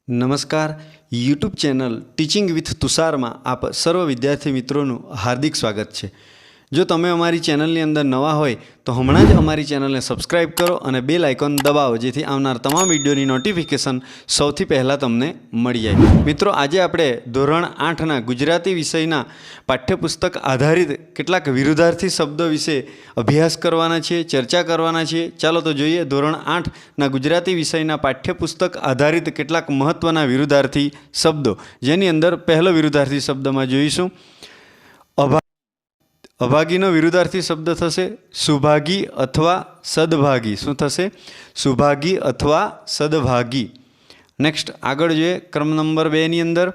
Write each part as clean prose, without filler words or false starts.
नमस्कार। YouTube channel teaching with Tushar में आप सर्व विद्यार्थी मित्रों हार्दिक स्वागत है। जो तमे अमारी चैनल अंदर नवा होय तो हमणां ज अमारी चैनल ने सब्सक्राइब करो और बेल आइकॉन दबावो, जेथी आवनार तमाम विडियोनी नोटिफिकेशन सौथी पहला तमने मळी जाय। मित्रों, आजे आपणे धोरण 8 ना गुजराती विषयना पाठ्यपुस्तक आधारित केटलाक विरुद्धार्थी शब्द विषे अभ्यास करवाना छे, चर्चा करवाना छे। चालो तो जोईए धोरण 8 ना गुजराती विषयना पाठ्यपुस्तक आधारित केटलाक महत्वना विरुद्धार्थी शब्दों, जेनी अंदर पहलो विरुद्धार्थी शब्द में जोईशुं अभागीनो विरुद्धार्थी शब्द थशे सुभागी अथवा सद्भागी। शुं थशे? सुभागी अथवा सद्भागी। नेक्स्ट आगळ जोईए क्रम नंबर 2 नी अंदर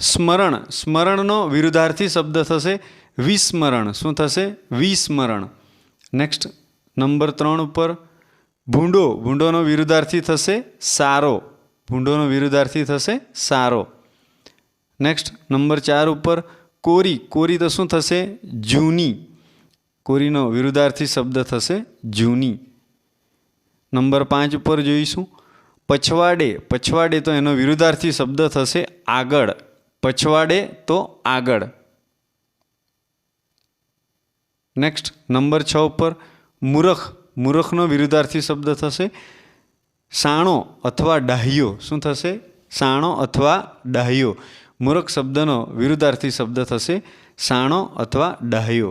स्मरण। स्मरणनो विरुद्धार्थी शब्द थशे विस्मरण। शुं थशे? विस्मरण। नेक्स्ट नंबर 3 उपर भूंडो। भूंडोनो विरुद्धार्थी थशे सारो। भूंडोनो विरुद्धार्थी थशे सारो। नेक्स्ट नंबर 4 उपर कोरी। कोरी तो शुं थशे? जूनी। कोरीनो विरुद्धार्थी शब्द थशे जूनी। नंबर 5 पर जोईशुं पछवाड़े। पछवाड़े तो एनो विरुद्धार्थी शब्द थशे आगळ। पछवाड़े तो आगळ। नेक्स्ट नंबर 6 पर मूर्ख। मूर्खनो विरुद्धार्थी शब्द थशे साणो अथवा डाह्यो। शुं थशे? साणो अथवा डाह्यो। मूर्ख शब्दनो विरुद्धार्थी शब्द थशे साणो अथवा डाह्यो।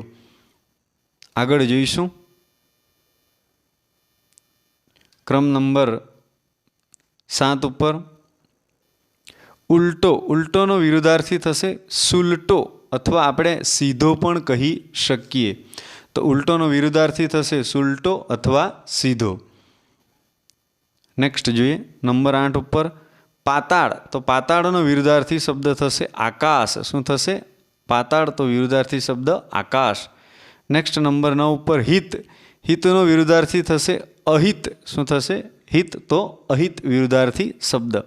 आगळ जोईशुं क्रम नंबर 7 उपर उल्टो। उल्टोनो विरुद्धार्थी थशे सुलटो अथवा आपणे सीधो पण कही शकीए। तो उल्टोनो विरुद्धार्थी थशे सुलटो अथवा सीधो। नेक्स्ट जोईए नंबर 8 उपर पाताळ। तो पाताळनो विरुद्धार्थी शब्द थशे आकाश। शुं थशे? पाताळ तो विरुद्धार्थी शब्द आकाश। नेक्स्ट नंबर 9 उपर हित। हितनो विरुद्धार्थी थशे अहित। शुं थशे? हित तो अहित विरुद्धार्थी शब्द।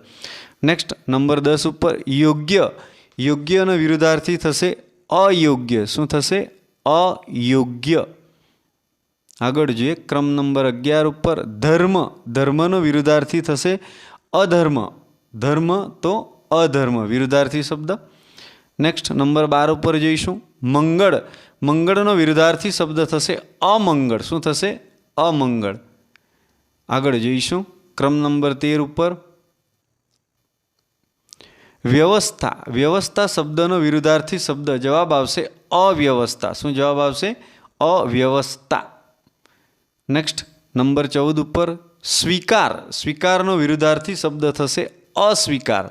नेक्स्ट नंबर 10 उपर योग्य। योग्यनो विरुद्धार्थी थशे अयोग्य। शुं थशे? अयोग्य। आगळ जोईए क्रम नंबर 11 उपर धर्म। धर्मनो विरुद्धार्थी थशे अधर्म। धर्म तो अधर्म विरुद्धार्थी शब्द। नेक्स्ट नंबर 12 पर जोईशुं मंगळ। मंगळनो विरुद्धार्थी शब्द थशे अमंगळ। शुं थशे? अमंगळ। आगळ जोईशुं क्रम नंबर 13 उपर व्यवस्था। व्यवस्था शब्दनो विरुद्धार्थी शब्द जवाब आवशे अव्यवस्था। शुं जवाब आवशे? अव्यवस्था। नेक्स्ट नंबर 14 उपर स्वीकार। स्वीकारनो विरुद्धार्थी शब्द थशे अस्वीकार।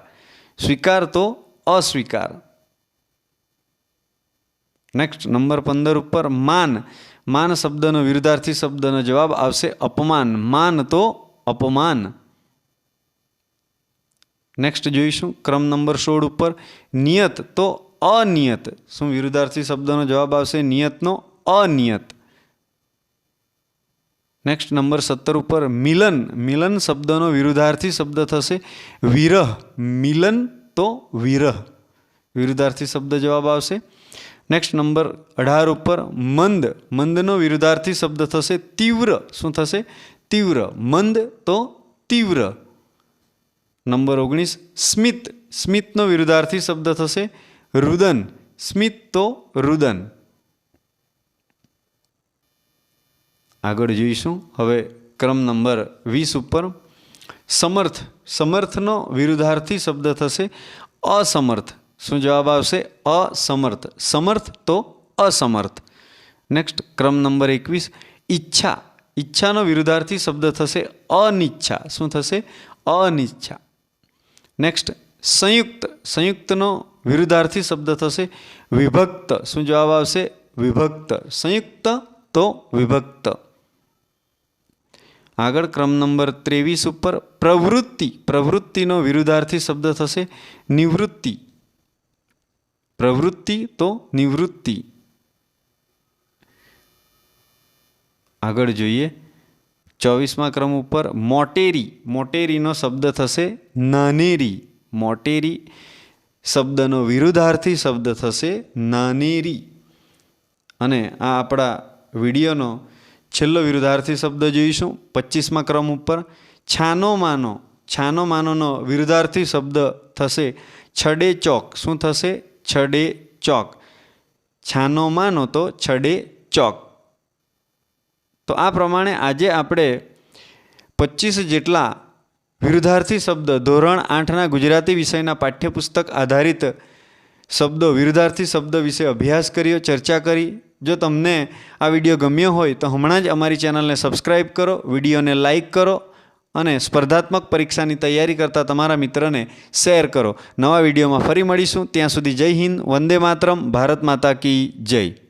स्वीकार तो अस्वीकार। नेक्स्ट नंबर 15 उपर मान। मान शब्दनो विरुद्धार्थी शब्दनो जवाब आवशे अपमान। मान तो अपमान। नेक्स्ट जोईशुं क्रम नंबर 16 उपर नियत तो अनियत। शुं विरुद्धार्थी शब्दनो जवाब आवशे नियतनो अनियत। नेक्स्ट नंबर 17 उपर मिलन। मिलन शब्दनो विरुद्धार्थी शब्द थशे विरह। मिलन तो विरह विरुद्धार्थी शब्द जवाब आवशे। नेक्स्ट नंबर 18 उपर मंद। मंदनो विरुद्धार्थी शब्द थशे तीव्र। शुं थशे? तीव्र। मंद तो तीव्र। नंबर 19 स्मित। स्मितनो विरुद्धार्थी शब्द थशे रुदन। स्मित तो रुदन। आगळ जोईशुं हवे क्रम नंबर 20 उपर समर्थ। समर्थनो विरुद्धार्थी शब्द थशे असमर्थ। शुं जवाब आवशे? असमर्थ। समर्थ तो असमर्थ। नेक्स्ट क्रम नंबर 21 इच्छा। इच्छानो विरुद्धार्थी शब्द थशे अनिच्छा। शुं थशे? अनिच्छा। नेक्स्ट संयुक्त। संयुक्तनो विरुद्धार्थी शब्द थशे विभक्त। शुं जवाब आवशे? विभक्त। संयुक्त तो विभक्त। आगळ क्रम नंबर 23 उपर प्रवृत्ति। प्रवृत्तिनो विरुद्धार्थी शब्द थशे निवृत्ति। प्रवृत्ति तो निवृत्ति। आगळ जोईए 24मा क्रम उपर मोटेरी। मोटेरीनो शब्द थशे नानेरी। मोटेरी शब्दनो विरुद्धार्थी शब्द थशे नानेरी। अने आ आपणा विडियोनो छेल्लो विरुद्धार्थी शब्द जोईशुं 25मा क्रम उपर छानो मानो। છાનો માનોનો વિરુદ્ધાર્થી શબ્દ થશે છડે ચોક. શું થશે? છડે ચોક. છાનો માનો તો છડે ચોક. તો આ પ્રમાણે આજે આપણે 25 જેટલા વિરુદ્ધાર્થી શબ્દ ધોરણ 8ના ગુજરાતી વિષયના પાઠ્યપુસ્તક આધારિત શબ્દો વિરુદ્ધાર્થી શબ્દ વિશે અભ્યાસ કર્યો, ચર્ચા કરી. જો તમને આ વિડીયો ગમ્યો હોય તો હમણાં જ અમારી ચેનલને સબસ્ક્રાઈબ કરો, વિડીયોને લાઈક કરો અને સ્પર્ધાત્મક પરીક્ષાની તૈયારી કરતા તમારા મિત્રને શેર કરો. નવા વિડીયોમાં ફરી મળીશું. ત્યાં સુધી જય હિન્દ, વંદે માતરમ, ભારત માતા કી જય.